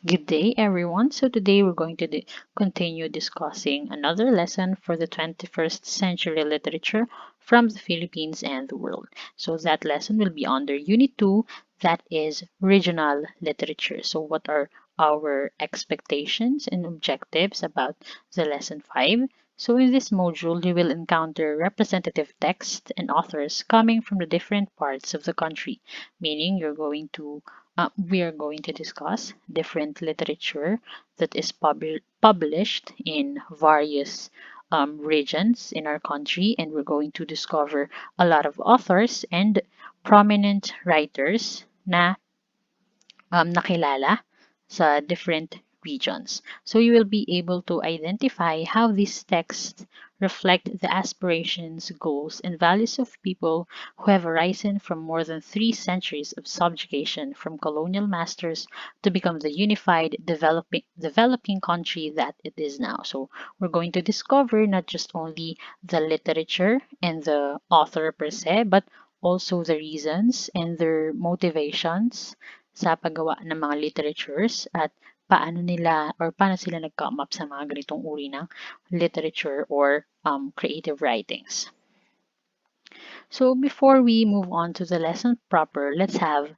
Good day, everyone. So today we're going to continue discussing another lesson for the 21st century literature from the Philippines and the world. So that lesson will be under Unit 2, that is regional literature. So what are our expectations and objectives about the lesson 5? So in this module, you will encounter representative text and authors coming from the different parts of the country, meaning we are going to discuss different literature that is published in various regions in our country, and we're going to discover a lot of authors and prominent writers na nakilala sa different regions. So you will be able to identify how these texts reflect the aspirations, goals, and values of people who have arisen from more than 3 centuries of subjugation from colonial masters to become the unified, developing country that it is now. So we're going to discover not just only the literature and the author per se, but also the reasons and their motivations sa paggawa ng mga literatures at paano sila nag-come up sa mga ganitong uri ng literature or creative writings. So before we move on to the lesson proper, let's have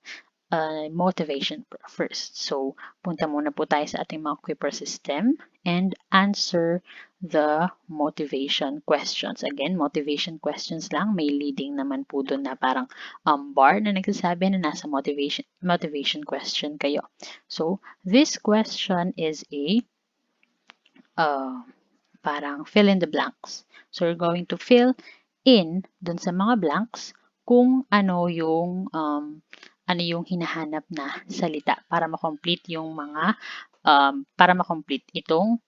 motivation first. So, punta muna po tayo sa ating mga Quipper system and answer the motivation questions. Again, motivation questions lang. May leading naman po doon na parang bar na nagsasabi na nasa motivation question kayo. So, this question is a parang fill in the blanks. So, we're going to fill in dun sa mga blanks kung ano yung hinahanap na salita para ma-complete yung mga para ma-complete itong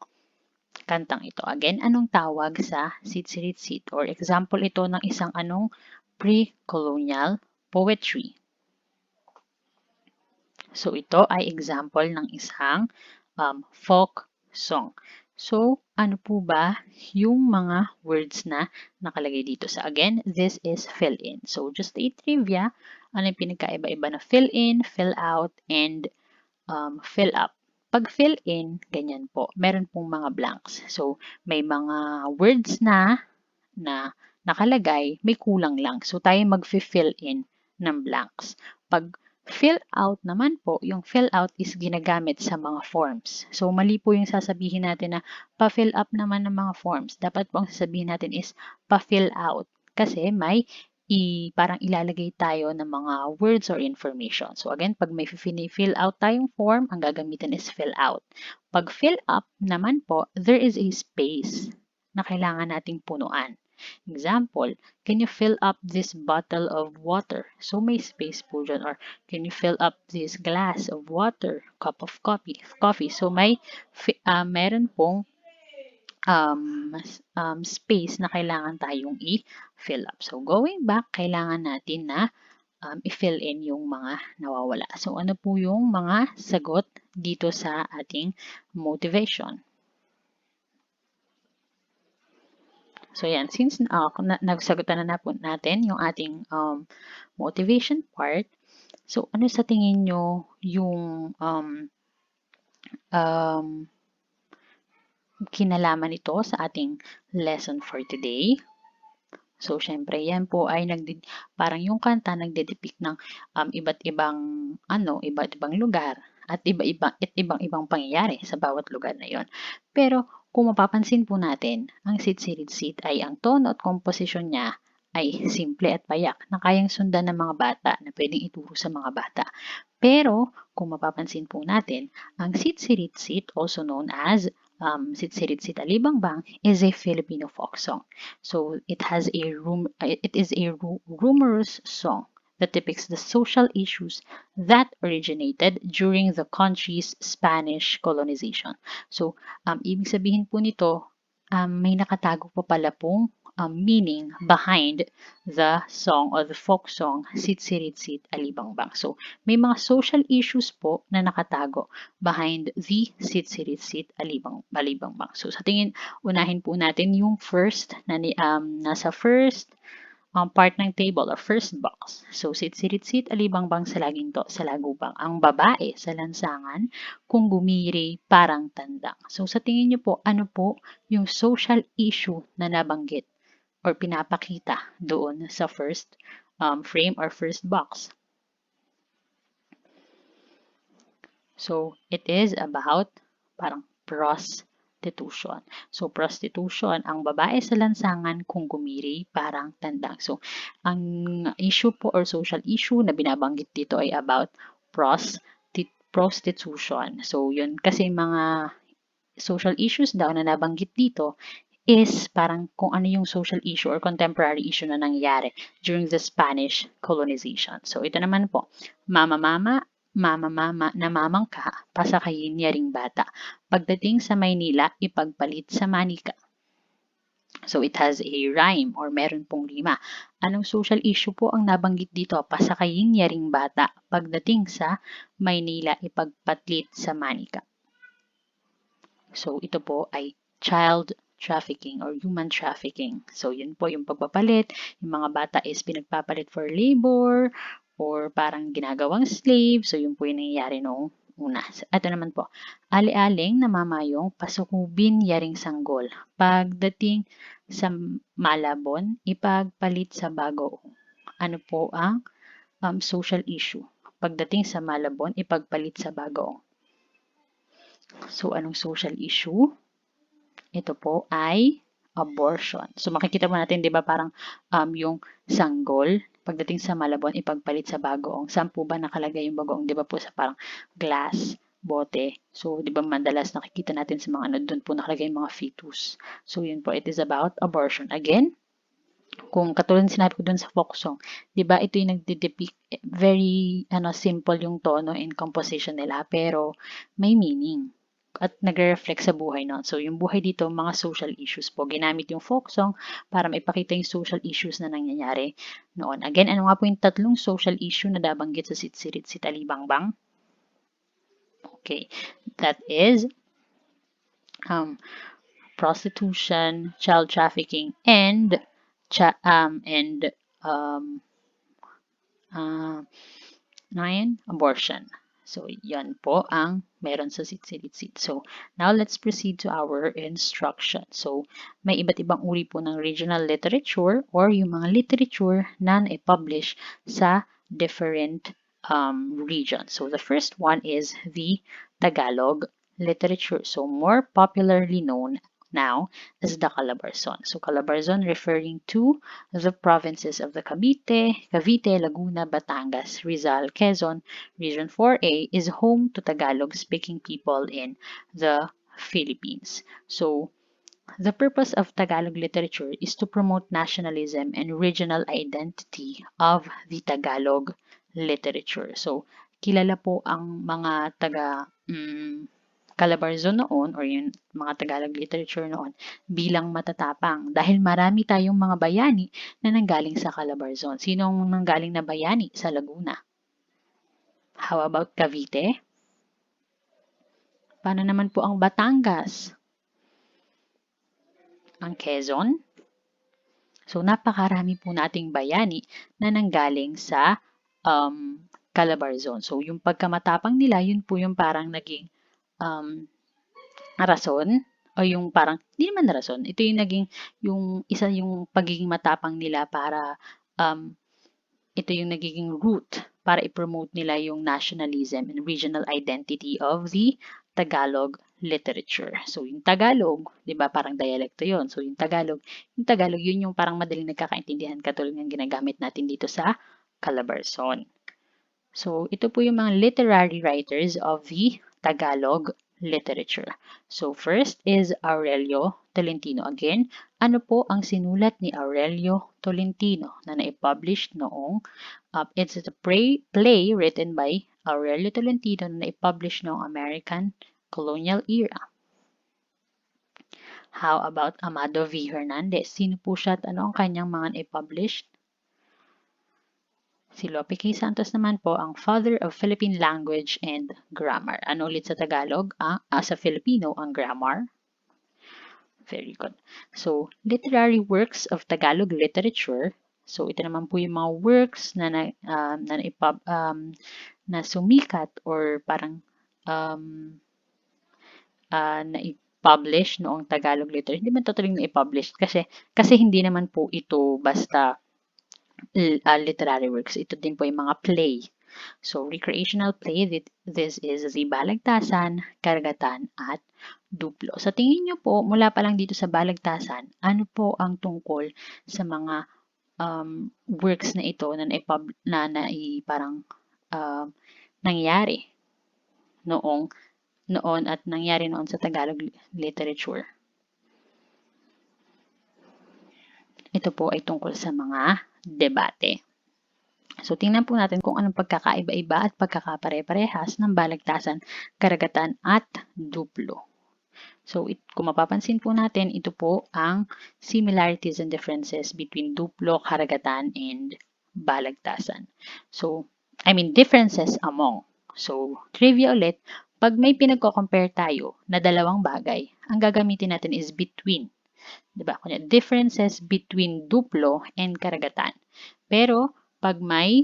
kantang ito. Again, anong tawag sa sit-sirit-sit or example ito ng isang anong pre-colonial poetry. So ito ay example ng isang folk song. So, ano po ba yung mga words na nakalagay dito? So, again, this is fill in. So, just a trivia, ano yung pinagkaiba-iba na fill in, fill out, and fill up. Pag fill in, ganyan po. Meron pong mga blanks. So, may mga words na nakalagay, may kulang lang. So, tayo mag-fill in ng blanks. Pag fill out naman po, yung fill out is ginagamit sa mga forms. So, mali po yung sasabihin natin na pa-fill up naman ng mga forms. Dapat po ang sasabihin natin is pa-fill out. Kasi may parang ilalagay tayo ng mga words or information. So, again, pag may fill out tayong form, ang gagamitin is fill out. Pag fill up naman po, there is a space na kailangan nating punuan. Example, can you fill up this bottle of water? So, may space po dyan. Or, can you fill up this glass of water, cup of coffee? So, meron pong space na kailangan tayong i-fill up. So, going back, kailangan natin na i-fill in yung mga nawawala. So, ano po yung mga sagot dito sa ating motivation? So, yan. Since nagsagutan na po natin yung ating motivation part, so, ano sa tingin nyo yung kinalaman nito sa ating lesson for today? So, syempre, yan po ay parang yung kanta nagde-depict ng iba't ibang lugar at ibang pangyayari sa bawat lugar na yon. Pero, kung mapapansin po natin, ang sit-sirit-sit ay ang tono at komposisyon niya ay simple at payak na kayang sundan ng mga bata na pwedeng ituro sa mga bata. Pero, kung mapapansin po natin, ang sit-sirit-sit, also known as Sit-Sirit-Sit Alibangbang, is a Filipino folk song. So it is a rumorous song that depicts the social issues that originated during the country's Spanish colonization. So, ibig sabihin po nito, may nakatago pa pala pong meaning behind the song or the folk song Sit-Sirit-Sit Alibangbang. So, may mga social issues po na nakatago behind the Sit-Sirit-Sit Alibangbang. So, sa tingin, unahin po natin yung first, nasa first part ng table or first box. So, sit-sit-sit, alibangbang sa laging to, sa lagubang. Ang babae sa lansangan, kung gumiri, parang tandang. So, sa tingin niyo po, ano po yung social issue na nabanggit or pinapakita doon sa first frame or first box? So, it is about parang prostitution. So, prostitution, ang babae sa lansangan kung gumiri, parang tandang. So, ang issue po or social issue na binabanggit dito ay about prostitution. So, yun kasi mga social issues daw na nabanggit dito is parang kung ano yung social issue or contemporary issue na nangyari during the Spanish colonization. So, ito naman po, mama-mama, mama-mama, namamangka, pasakayin yaring bata. Pagdating sa Maynila, ipagpalit sa manika. So, it has a rhyme or meron pong rima. Anong social issue po ang nabanggit dito? Pasakayin yaring bata. Pagdating sa Maynila, ipagpalit sa manika. So, ito po ay child trafficking or human trafficking. So, yun po yung pagpapalit. Yung mga bata is pinagpapalit for labor or parang ginagawang slave. So, yun po yung nangyayari noong una. Ito naman po, ali-aling namamayong pasukubin yaring sanggol. Pagdating sa Malabon, ipagpalit sa Bagoong. Ano po ang social issue? Pagdating sa Malabon, ipagpalit sa Bagoong. So, anong social issue? Ito po ay abortion. So, makikita mo natin, di ba, parang yung sanggol, pagdating sa Malabon, ipagpalit sa bagoong. Saan po ba nakalagay yung bagoong? Di ba po sa parang glass, bote. So, di ba madalas nakikita natin sa mga ano, doon po nakalagay yung mga fetus. So, yun po, it is about abortion. Again, kung katulad sinabi ko dun sa folk song, di ba ito yung nagde-depict, very simple yung tono and composition nila, pero may meaning at nagre-reflect sa buhay no. So, yung buhay dito, mga social issues po. Ginamit yung folk song para maipakita yung social issues na nangyayari noon. Again, ano nga po yung tatlong social issue na nabanggit sa Sitsirit Sitalibangbang? Okay, that is prostitution, child trafficking, and abortion. So, yan po ang meron sa Sitsilitsit. So, now let's proceed to our instruction. So, may iba't ibang uri po ng regional literature or yung mga literature na na-publish sa different regions. So, the first one is the Tagalog literature. So, more popularly known now as the Calabarzon. So, Calabarzon referring to the provinces of the Cavite, Laguna, Batangas, Rizal, Quezon. Region 4A is home to Tagalog-speaking people in the Philippines. So, the purpose of Tagalog literature is to promote nationalism and regional identity of the Tagalog literature. So, kilala po ang mga taga Calabarzon noon or yung mga Tagalog literature noon bilang matatapang dahil marami tayong mga bayani na nanggaling sa Calabarzon. Sino ang nanggaling na bayani sa Laguna? How about Cavite? Paano naman po ang Batangas? Ang Quezon? So, napakarami po nating bayani na nanggaling sa Calabarzon. So, yung pagkamatapang nila, yun po yung parang naging rason o yung parang, hindi naman rason, ito yung naging, yung pagiging matapang nila para, ito yung nagiging root para i-promote nila yung nationalism and regional identity of the Tagalog literature. So, yung Tagalog, di ba, parang dialekto yon. So, yung Tagalog, yun yung parang madaling nagkakaintindihan katulad ng ginagamit natin dito sa Calabarzon. So, ito po yung mga literary writers of the Tagalog literature. So, first is Aurelio Tolentino. Again, ano po ang sinulat ni Aurelio Tolentino na na-publish noong, it's a play written by Aurelio Tolentino na na-publish noong American colonial era. How about Amado V. Hernandez? Sino po siya at ano ang kanyang mga na-published? Si Lope K. Santos naman po ang father of Philippine language and grammar. Ano ulit sa Tagalog? Sa Filipino, ang grammar. Very good. So, literary works of Tagalog literature So, ito naman po yung mga works na sumikat or parang um, na-publish noong Tagalog literature. Hindi man totally na-publish kasi hindi naman po ito basta literary works. Ito din po yung mga play. So, recreational play, this is the balagtasan, karagatan, at duplo. Sa tingin nyo po, mula pa lang dito sa balagtasan, ano po ang tungkol sa mga works na ito parang nangyari noon at nangyari noon sa Tagalog literature? Ito po ay tungkol sa mga debate. So, tingnan po natin kung anong pagkakaiba-iba at pagkakapare-parehas ng balagtasan, karagatan at duplo. So, kung mapapansin po natin, ito po ang similarities and differences between duplo, karagatan, and balagtasan. So, differences among. So, trivia ulit, pag may pinagko-compare tayo na dalawang bagay, ang gagamitin natin is between. Diba? Kunya, differences between duplo and karagatan. Pero, pag may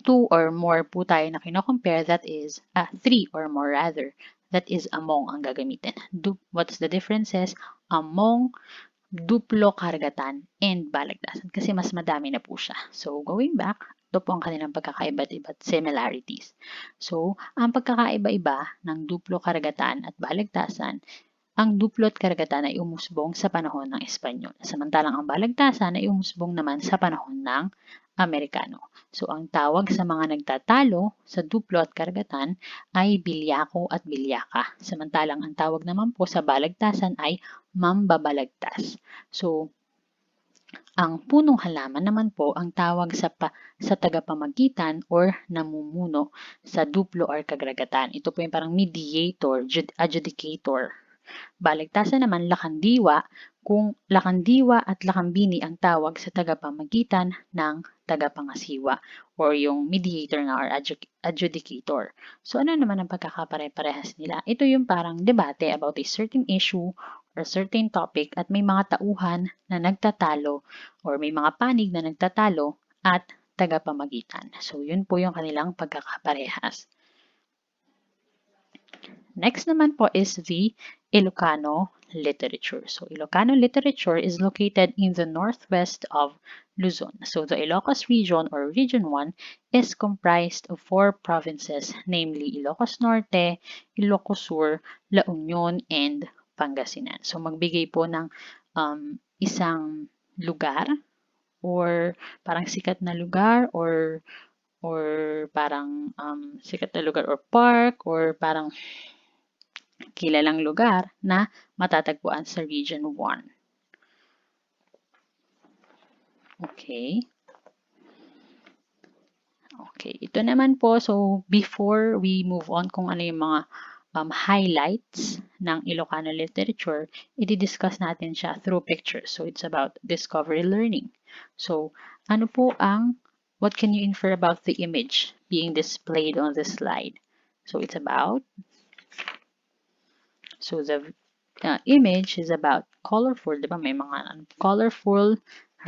two or more po tayo na kino-compare, that is, three or more rather, that is among ang gagamitin. What's the differences among duplo, karagatan, and balagtasan? Kasi mas madami na po siya. So, going back, ito po ang kanilang pagkakaiba-iba't similarities. So, ang pagkakaiba-iba ng duplo, karagatan, at balagtasan, ang duplo at karagatan ay umusbong sa panahon ng Espanyol, samantalang ang balagtasan ay umusbong naman sa panahon ng Amerikano. So, ang tawag sa mga nagtatalo sa duplo at karagatan ay bilyako at bilyaka, samantalang ang tawag naman po sa balagtasan ay mambabalagtas. So, ang punong halaman naman po ang tawag sa tagapamagitan or namumuno sa duplo or karagatan. Ito po yung parang mediator, adjudicator. Baligtasan naman lakandiwa kung lakandiwa at lakambini ang tawag sa tagapamagitan ng tagapangasiwa or yung mediator nga or adjudicator. So ano naman ang pagkakapare-parehas nila? Ito yung parang debate about a certain issue or certain topic at may mga tauhan na nagtatalo or may mga panig na nagtatalo at tagapamagitan. So yun po yung kanilang pagkakaparehas. Next naman po is the Ilocano literature. So, Ilocano literature is located in the northwest of Luzon. So, the Ilocos region or Region 1 is comprised of 4 provinces, namely Ilocos Norte, Ilocos Sur, La Union, and Pangasinan. So, magbigay po ng isang lugar or parang sikat na lugar or parang sikat na lugar or park or parang kilalang lugar na matatagpuan sa Region 1. Okay. Okay, ito naman po. So, before we move on kung ano yung mga highlights ng Ilocano literature, i-discuss natin siya through pictures. So, it's about discovery learning. So, ano po what can you infer about the image being displayed on the slide? So, it's about So, the image is about colorful, di ba? May mga colorful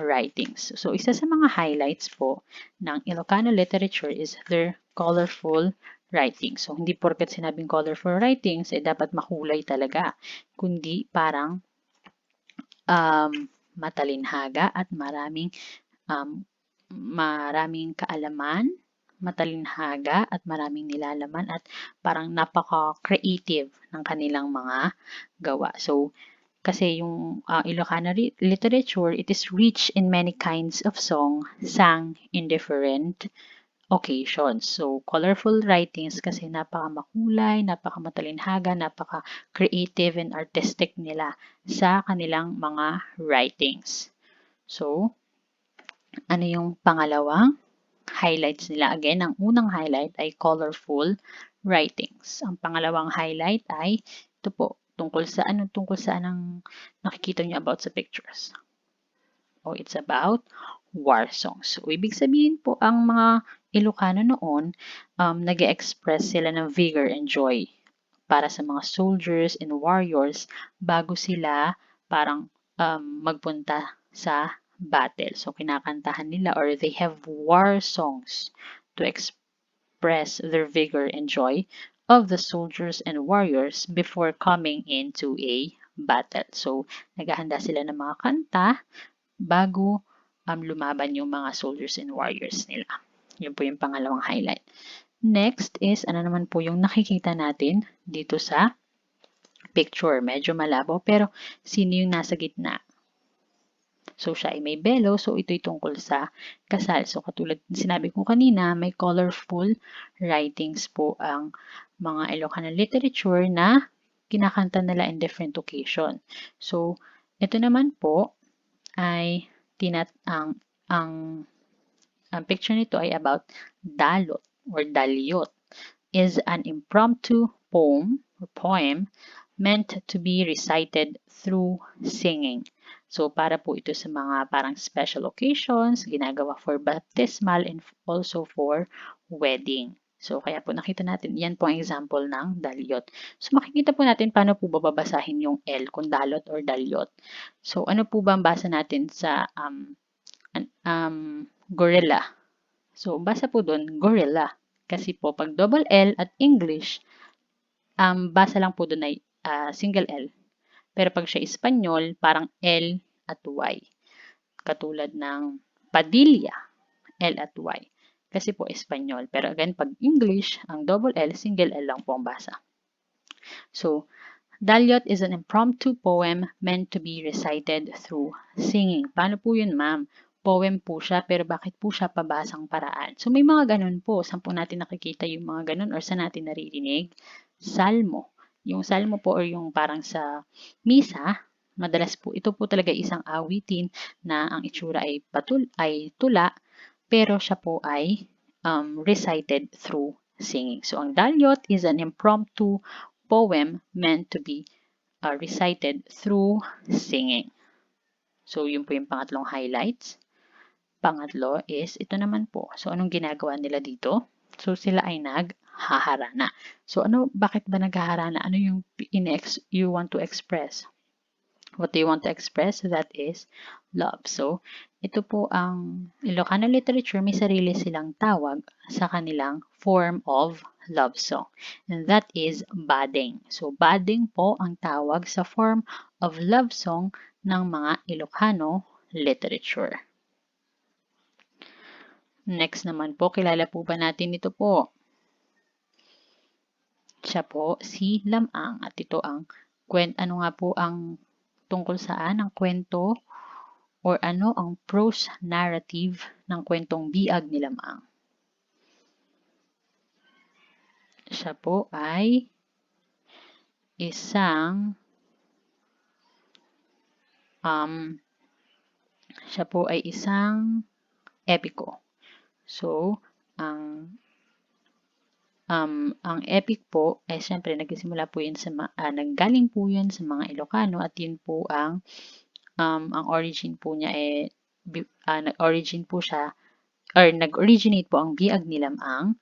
writings. So, isa sa mga highlights po ng Ilocano literature is their colorful writings. So, hindi porket sinabing colorful writings, dapat makulay talaga. Kundi parang matalinhaga at maraming kaalaman, matalinhaga at maraming nilalaman at parang napaka-creative ng kanilang mga gawa. So, kasi yung Ilocano literature, it is rich in many kinds of song sang in different occasions. So, colorful writings kasi napaka-makulay, napaka-matalinhaga, napaka-creative and artistic nila sa kanilang mga writings. So, ano yung pangalawang highlights nila? Again, ang unang highlight ay colorful writings. Ang pangalawang highlight ay ito po, tungkol sa anong nakikita nyo about sa pictures. It's about war songs. So, ibig sabihin po, ang mga Ilocano noon, nag-express sila ng vigor and joy para sa mga soldiers and warriors bago sila parang magpunta sa battle. So, kinakantahan nila or they have war songs to express their vigor and joy of the soldiers and warriors before coming into a battle. So, naghahanda sila ng mga kanta bago lumaban yung mga soldiers and warriors nila. Yun po yung pangalawang highlight. Next is, ano naman po yung nakikita natin dito sa picture. Medyo malabo, pero sino yung nasa gitna? So, siya ay may belo. So, ito'y tungkol sa kasal. So, katulad sinabi ko kanina, may colorful writings po ang mga Ilocano literature na kinakanta nila in different occasion. So, ito naman po ay ang picture nito ay about dalot or dalyot is an impromptu poem meant to be recited through singing. So, para po ito sa mga parang special occasions, ginagawa for baptismal and also for wedding. So, kaya po nakita natin, yan po ang example ng dalyot. So, makikita po natin paano po babasahin yung L, kung dalot or dalyot. So, ano po ba ang basa natin sa gorilla? So, basa po doon, gorilla. Kasi po, pag double L at English, basa lang po doon ay single L. Pero pag siya Espanyol, parang L at Y. Katulad ng Padilla, L at Y. Kasi po Espanyol. Pero again, pag English, ang double L, single L lang po ang basa. So, Dalyot is an impromptu poem meant to be recited through singing. Paano po yun, ma'am? Poem po siya, pero bakit po siya pabasang paraan? So, may mga ganun po. Saan po natin nakikita yung mga ganun or saan natin naririnig? Salmo. Yung salmo po or yung parang sa misa, madalas po, ito po talaga isang awitin na ang itsura ay tula, pero siya po ay recited through singing. So, ang dalyot is an impromptu poem meant to be recited through singing. So, yun po yung pangatlong highlights. Pangatlo is, ito naman po. So, anong ginagawa nila dito? So, sila ay naghaharana. So, bakit ba naghaharana? Ano yung you want to express? What do you want to express? That is love. So, ito po ang Ilocano literature, may sarili silang tawag sa kanilang form of love song. And that is bading. So, bading po ang tawag sa form of love song ng mga Ilocano literature. Next naman po, kilala po ba natin ito po? Siya po si Lamang. At ito ang ano nga po ang tungkol saan ang kwento or ano ang prose narrative ng kwentong Biag ni Lamang. Siya po ay isang epiko. So, ang epic po ay siyempre nagsimula po yun nanggaling po yun sa mga Ilocano at yun po ang origin po niya nag-origin po siya or nag-originate po ang Biag ni Lamang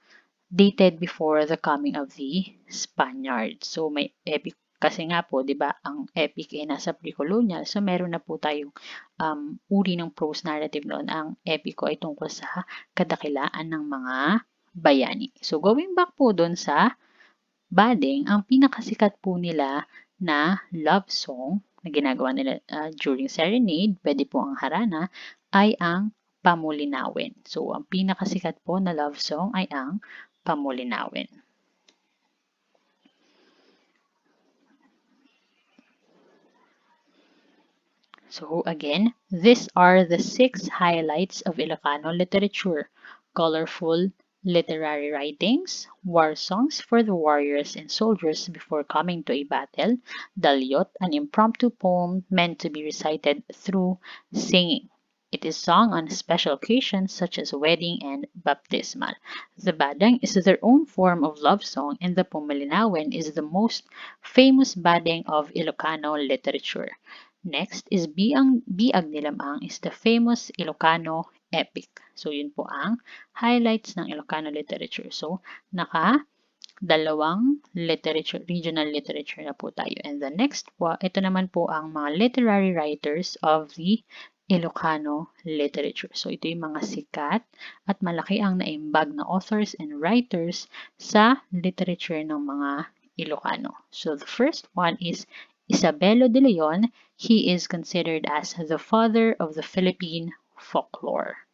dated before the coming of the Spaniards. So may epic kasi nga po, 'di ba? Ang epic ay nasa pre-colonial. So meron na po tayong uri ng prose narrative noon. Ang epico ay tungkol sa kadakilaan ng mga bayani. So going back po doon sa bading, ang pinakasikat po nila na love song na ginagawa nila during serenade, pwede po ang harana, ay ang Pamulinawin. So, ang pinakasikat po na love song ay ang Pamulinawin. So, again, these are the 6 highlights of Ilocano literature. Colorful literary writings, war songs for the warriors and soldiers before coming to a battle, dalyot, an impromptu poem meant to be recited through singing. It is sung on special occasions such as wedding and baptismal. The badang is their own form of love song and the Pumalinawen is the most famous badang of Ilocano literature. Next is Biag ni Lamang is the famous Ilocano epic. So, yun po ang highlights ng Ilocano literature. So, dalawang regional literature na po tayo. And the next po, ito naman po ang mga literary writers of the Ilocano literature. So ito yung mga sikat at malaki ang naimbag na authors and writers sa literature ng mga Ilocano. So the first one is Isabelo de Leon. He is considered as the father of the Philippine folklore.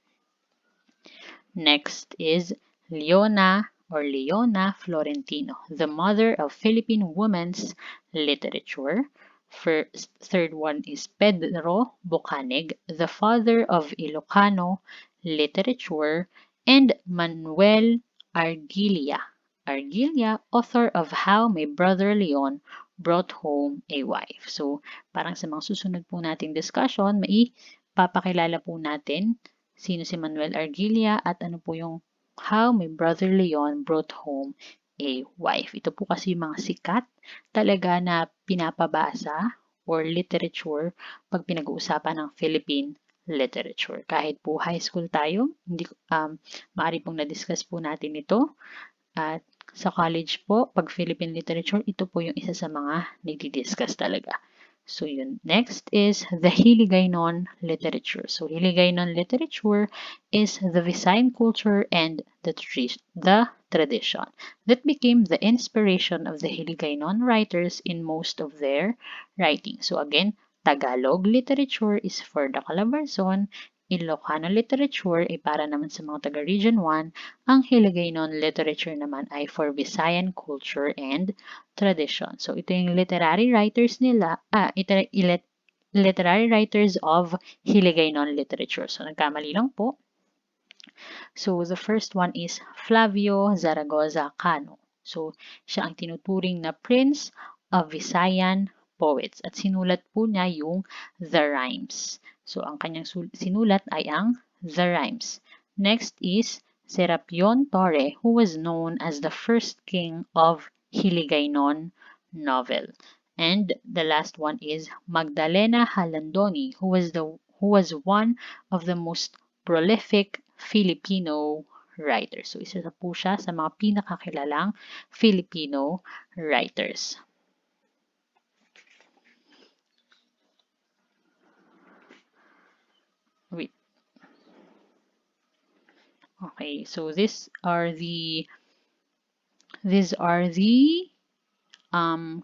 Next is Leona Florentino, the mother of Philippine women's literature. Third one is Pedro Bocanig, the father of Ilocano literature. And Manuel Argilia. Argilia, author of How My Brother Leon Brought Home a Wife. So, parang sa mga susunod po nating discussion, papakilala po natin sino si Manuel Argilia at ano po yung How My Brother Leon Brought Home a Wife. Ito po kasi yung mga sikat talaga na pinapabasa or literature pag pinag-uusapan ng Philippine literature. Kahit po high school tayo, maaari pong na-discuss po natin ito. At sa college po, pag Philippine literature, ito po yung isa sa mga nagdi-discuss talaga. So yun. Next is the Hiligaynon literature. So Hiligaynon literature is the Visayan culture and the tradition that became the inspiration of the Hiligaynon writers in most of their writing. So again, Tagalog literature is for the Calabarzon. Ilocano literature ay para naman sa mga taga Region 1. Ang Hiligaynon literature naman ay for Visayan culture and tradition. So, ito yung literary writers nila, literary writers of Hiligaynon literature. So, nagkamali lang po. So, the first one is Flavio Zaragoza Cano. So, siya ang tinuturing na Prince of Visayan Poets. At sinulat po niya yung The Rhymes. So, ang kanyang sinulat ay ang The Rhymes. Next is Serapion Torre, who was known as the first king of Hiligaynon novel. And the last one is Magdalena Halandoni, who was one of the most prolific Filipino writers. So, isa na po siya sa mga pinakakilalang Filipino writers. Wait. Okay, so these are the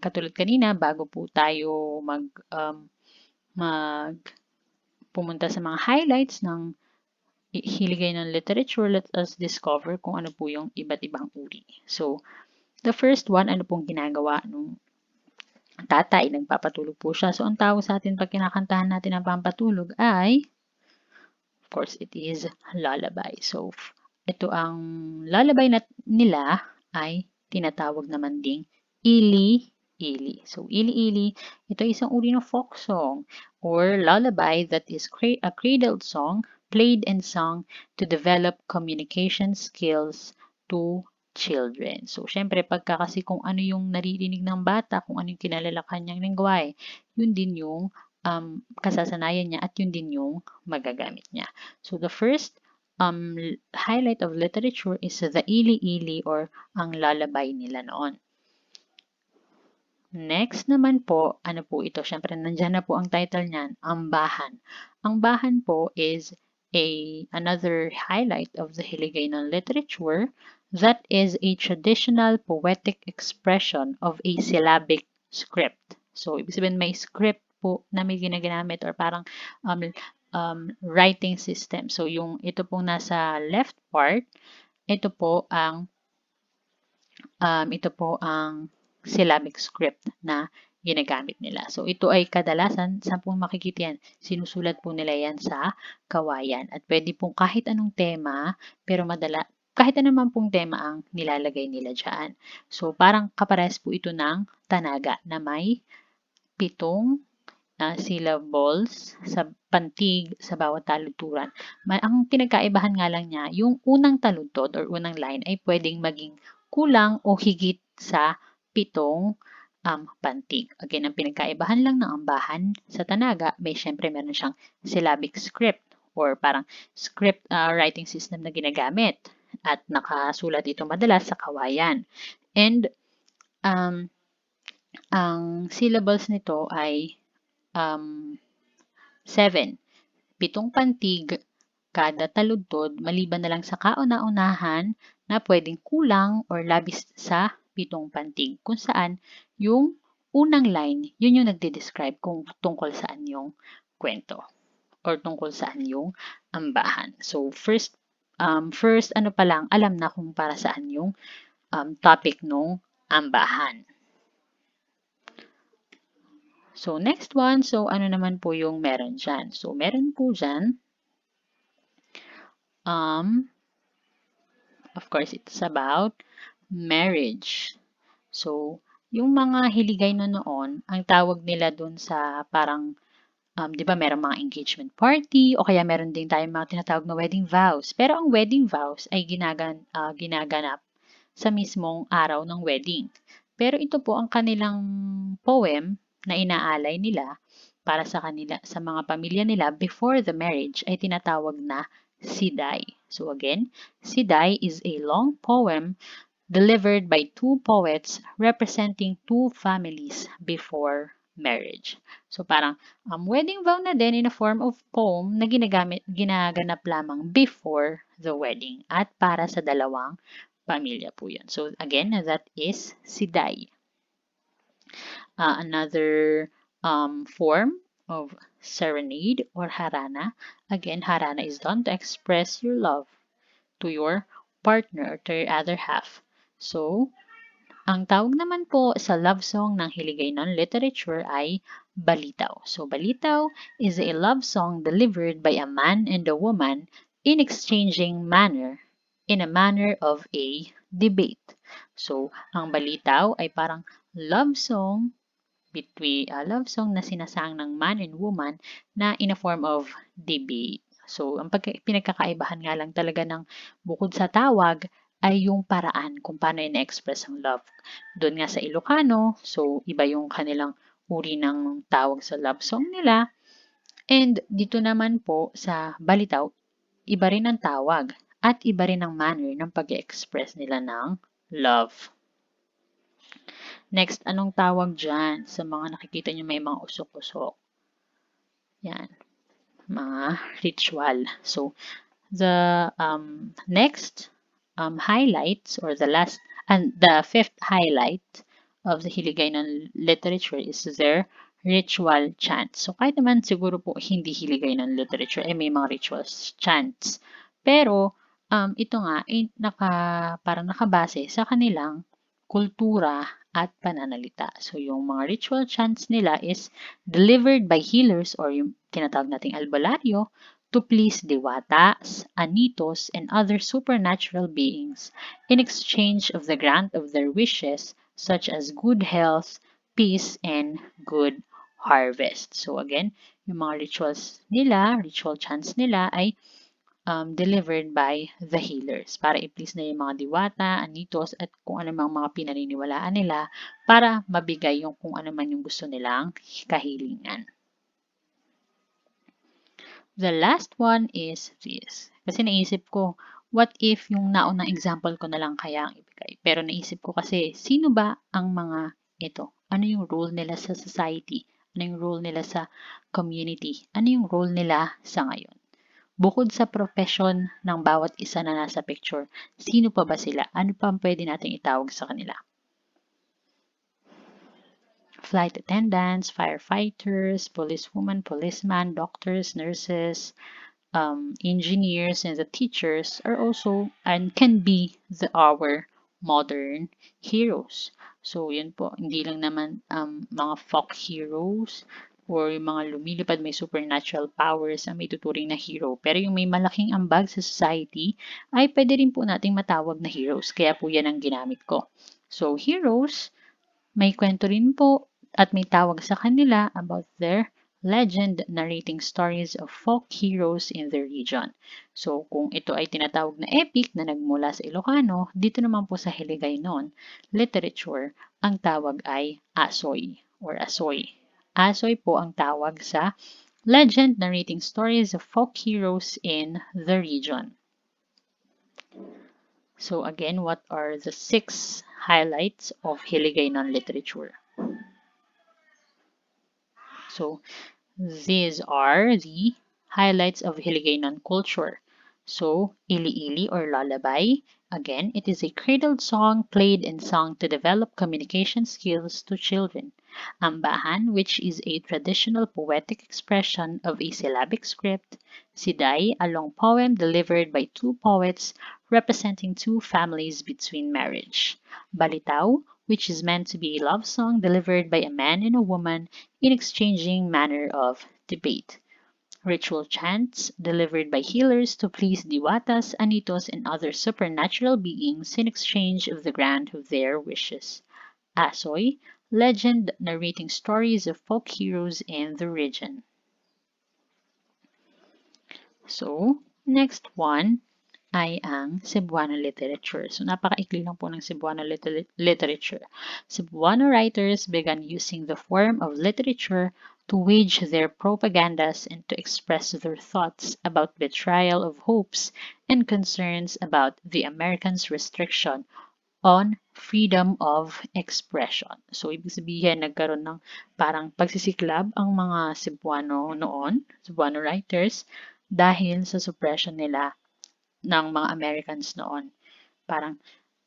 katulad kanina bago po tayo pumunta sa mga highlights ng Hiligaynon literature, let us discover kung ano po yung iba't ibang uri. So, the first one, ano pong ginagawa nung tatay? Nagpapatulog po siya. So, ang tawag sa atin pag kinakantahan natin ang pampatulog ay, of course, it is lullaby. So, ito ang lullaby nila ay tinatawag naman ding ili-ili. So, ili-ili, ito ay isang uri ng folk song or lullaby that is a cradled song played and sung to develop communication skills to children. So, syempre, pagka kasi kung ano yung naririnig ng bata, kung ano yung kinalalakhan niyang lengguwahe, yun din yung kasasanayan niya at yun din yung magagamit niya. So, the first highlight of literature is the ili-ili or ang lullaby nila noon. Next naman po, ano po ito? Syempre, nandyan na po ang title niyan, ang bahan. Ang bahan po is another highlight of the Hiligaynon literature that is a traditional poetic expression of a syllabic script. So, ibig sabihin may script po na may ginagamit or parang writing system. So, ito pong nasa left part, ito po ang syllabic script na ginagamit nila. So, ito ay kadalasan, saan po makikita yan? Sinusulat po nila yan sa kawayan. At pwede pong kahit anong tema, pero kahit anong pong tema ang nilalagay nila dyan. So, parang kapares po ito ng tanaga na may 7 syllables sa pantig sa bawat taludturan. Ang pinagkaibahan nga lang niya, yung unang taludtod or unang line ay pwedeng maging kulang o higit sa 7 pantig. Again, ang pinagkaibahan lang ng ambahan sa Tanaga, syempre meron siyang syllabic script or parang script writing system na ginagamit at nakasulat ito madalas sa kawayan. And ang syllables nito ay 7. 7 pantig kada taludtod maliban na lang sa kauna-unahan na pwedeng kulang or labis sa 7 pantig kung saan yung unang line, yun yung nagde-describe kung tungkol saan yung kwento or tungkol saan yung ambahan. So first ano pa lang, alam na kung para saan yung topic nung ambahan. So next one, so ano naman po yung meron dyan? So meron po dyan, of course, it's about marriage. So, yung mga hiligaynon noon, ang tawag nila dun sa parang, di ba merong mga engagement party o kaya meron din tayong mga tinatawag na wedding vows. Pero ang wedding vows ay ginaganap sa mismong araw ng wedding. Pero ito po ang kanilang poem na inaalay nila para sa kanila, sa mga pamilya nila before the marriage ay tinatawag na siday. So again, siday is a long poem delivered by two poets representing two families before marriage. So parang wedding vow na din in a form of poem na ginaganap lamang before the wedding at para sa dalawang pamilya po yun. So again, that is siday. Another form of serenade or harana. Again, harana is done to express your love to your partner or to your other half. So, ang tawag naman po sa love song ng Hiligaynon literature ay balitaw. So, balitaw is a love song delivered by a man and a woman in a manner of a debate. So, ang balitaw ay parang love song na sinasang ng man and woman na in a form of debate. So, ang pinagkakaibahan nga lang talaga ng bukod sa tawag ay yung paraan kung paano ina-express ang love. Doon nga sa Ilocano, so iba yung kanilang uri ng tawag sa love song nila. And dito naman po sa Balitaw, iba rin ang tawag at iba rin ang manner ng pag-express nila ng love. Next, anong tawag dyan sa mga nakikita nyo may mga usok-usok? Yan, mga ritual. So, the next highlights or the fifth highlight of the Hiligaynon literature is their ritual chants. So, kahit naman siguro po hindi Hiligaynon literature, may mga rituals chants. Pero, ito nga, parang nakabase sa kanilang kultura at pananalita. So, yung mga ritual chants nila is delivered by healers or yung tinatawag nating albularyo to please diwatas, anitos, and other supernatural beings in exchange of the grant of their wishes such as good health, peace, and good harvest. So again, yung mga ritual chants nila ay delivered by the healers para i-please na yung mga diwata, anitos, at kung ano mang mga pinaniniwalaan nila para mabigay yung kung ano man yung gusto nilang kahilingan. The last one is this. Kasi naisip ko, what if yung naunang example ko na lang kaya ang ibigay? Pero naisip ko kasi, sino ba ang mga ito? Ano yung role nila sa society? Ano yung role nila sa community? Ano yung role nila sa ngayon? Bukod sa profession ng bawat isa na nasa picture, sino pa ba sila? Ano pa ang pwede natin itawag sa kanila? Flight attendants, firefighters, policewoman, policeman, doctors, nurses, engineers, and the teachers are also and can be our modern heroes. So, yun po, hindi lang naman mga folk heroes or yung mga lumilipad may supernatural powers ang may tuturing na hero. Pero yung may malaking ambag sa society ay pwede rin po nating matawag na heroes. Kaya po yan ang ginamit ko. So, heroes, may kwento rin po at may tawag sa kanila about their legend narrating stories of folk heroes in their region. So, kung ito ay tinatawag na epic na nagmula sa Ilocano, dito naman po sa Hiligaynon literature, ang tawag ay asoy or asoy. Asoy po ang tawag sa legend narrating stories of folk heroes in the region. So again, what are the 6 highlights of Hiligaynon literature? So these are the highlights of Hiligaynon culture. So, ili-ili or lullaby, again, it is a cradled song played and sung to develop communication skills to children. Ambahan, which is a traditional poetic expression of a syllabic script. Siday, a long poem delivered by two poets representing two families between marriage. Balitaw, which is meant to be a love song delivered by a man and a woman in exchanging manner of debate. Ritual chants delivered by healers to please diwatas, anitos, and other supernatural beings in exchange of the grant of their wishes. Asoy, legend narrating stories of folk heroes in the region. So, next one ay ang Cebuano literature. So, napakaikli lang po ng Cebuano literature. Cebuano writers began using the form of literature to wage their propagandas and to express their thoughts about betrayal of hopes and concerns about the Americans' restriction on freedom of expression. So, ibig sabihin, nagkaroon ng parang pagsisiklab ang mga Cebuano noon, Cebuano writers, dahil sa suppression nila ng mga Americans noon. Parang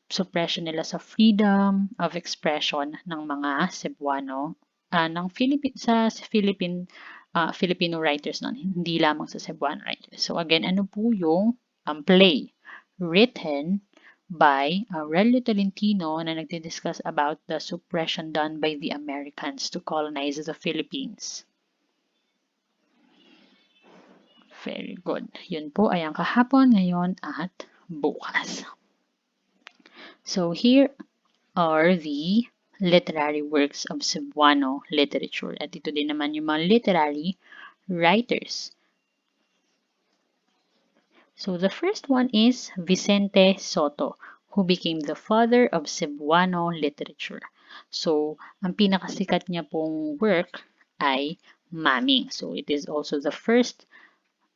suppression nila sa freedom of expression ng mga Cebuano, Filipino writers noon, hindi lamang sa Cebuano writers. So again, ano po yung play written by Aurelio Tolentino na nagdi-discuss about the suppression done by the Americans to colonize the Philippines. Very good. Yun po ay ang kahapon, ngayon at bukas. So here are the literary works of Cebuano literature. At ito din naman yung mga literary writers. So the first one is Vicente Soto, who became the father of Cebuano literature. So, ang pinakasikat niya pong work ay Maming. So, it is also the first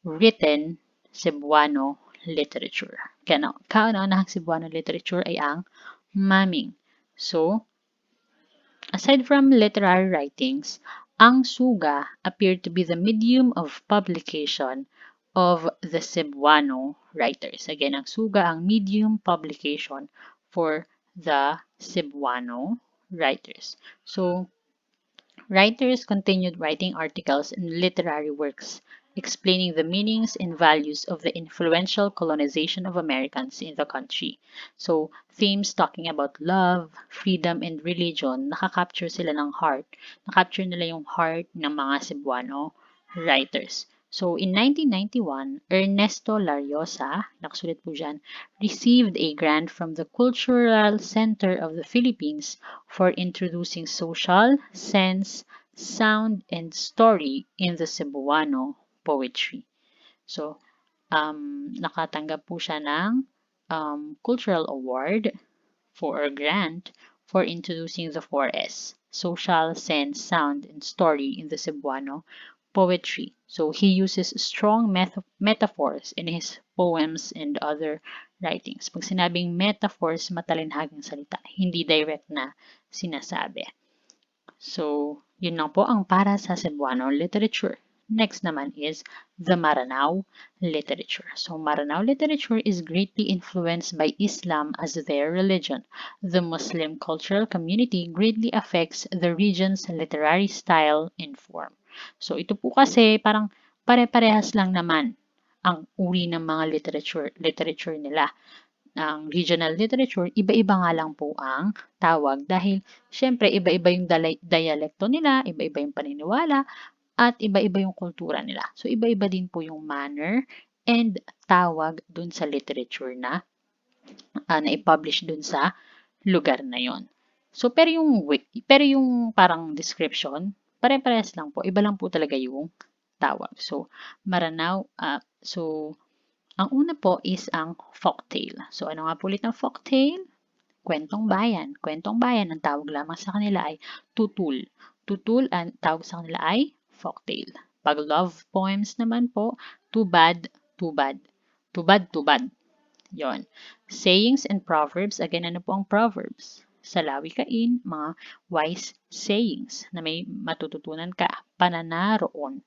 written Cebuano literature. Kaya kauna-unahang Cebuano literature ay ang Maming. So, aside from literary writings, ang suga appeared to be the medium of publication of the Cebuano writers. Again, ang suga ang medium publication for the Cebuano writers. So, writers continued writing articles and literary works explaining the meanings and values of the influential colonization of Americans in the country. So, themes talking about love, freedom, and religion, nakakapture sila ng heart. Nakapture nila yung heart ng mga Cebuano writers. So, in 1991, Ernesto Lariosa, nakasulit po dyan, received a grant from the Cultural Center of the Philippines for introducing social, sense, sound, and story in the Cebuano poetry. So, nakatanggap po siya ng Cultural Award for a grant for introducing the 4S, social, sense, sound, and story in the Cebuano poetry. So he uses strong metaphors in his poems and other writings. Pag sinabing metaphors, matalinhagang salita, hindi direct na sinasabi. So, yun lang po ang para sa Cebuano literature. Next naman is the Maranao literature. So, Maranao literature is greatly influenced by Islam as their religion. The Muslim cultural community greatly affects the region's literary style and form. So, ito po kasi parang pare-parehas lang naman ang uri ng mga literature nila. Ang regional literature, iba-iba nga lang po ang tawag dahil syempre iba-iba yung dialekto nila, iba-iba yung paniniwala, at iba-iba yung kultura nila. So, iba-iba din po yung manner and tawag dun sa literature na na-publish dun sa lugar na yon. So, pero yung parang description, pare-parehas lang po. Iba lang po talaga yung tawag. So, Maranao, ang una po is ang folktale. So, ano nga po ulit ang folktale? Kwentong bayan. Kwentong bayan, ang tawag lamang sa kanila ay tutul. Tutul, ang tawag sa kanila ay folktale. Pag love poems naman po, tubad, tubad. Tubad, tubad. Yon. Sayings and proverbs. Again, ano po ang proverbs? Salawikain, mga wise sayings na may matututunan ka. Pananaroon.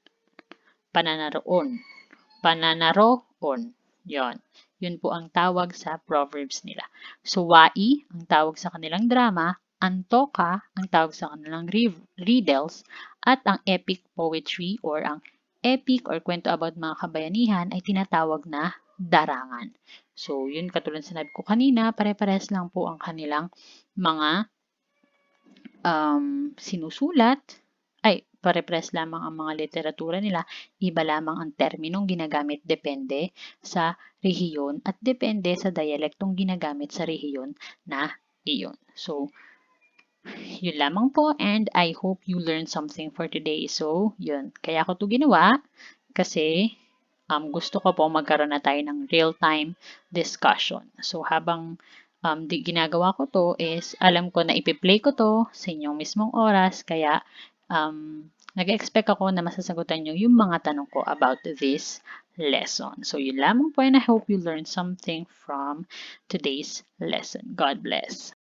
Pananaroon. pananaroon. Yon. Yun po ang tawag sa proverbs nila. So, wai, ang tawag sa kanilang drama, antoka, ang tawag sa kanilang riddles, at ang epic poetry or ang epic or kwento about mga kabayanihan ay tinatawag na darangan. So, yun katulad sinabi ko kanina, pare-pares lang po ang kanilang mga sinusulat, ay pare-pares lamang ang mga literatura nila, iba lamang ang terminong ginagamit depende sa rehiyon at depende sa dialektong ginagamit sa rehiyon na iyon. So, yun lamang po and I hope you learned something for today. So, yun. Kaya ko to ginawa kasi gusto ko po magkaroon na tayo ng real-time discussion. So, habang ginagawa ko to is alam ko na ipi-play ko to sa inyong mismong oras. Kaya, nag-expect ako na masasagutan nyo yung mga tanong ko about this lesson. So, yun lamang po and I hope you learned something from today's lesson. God bless.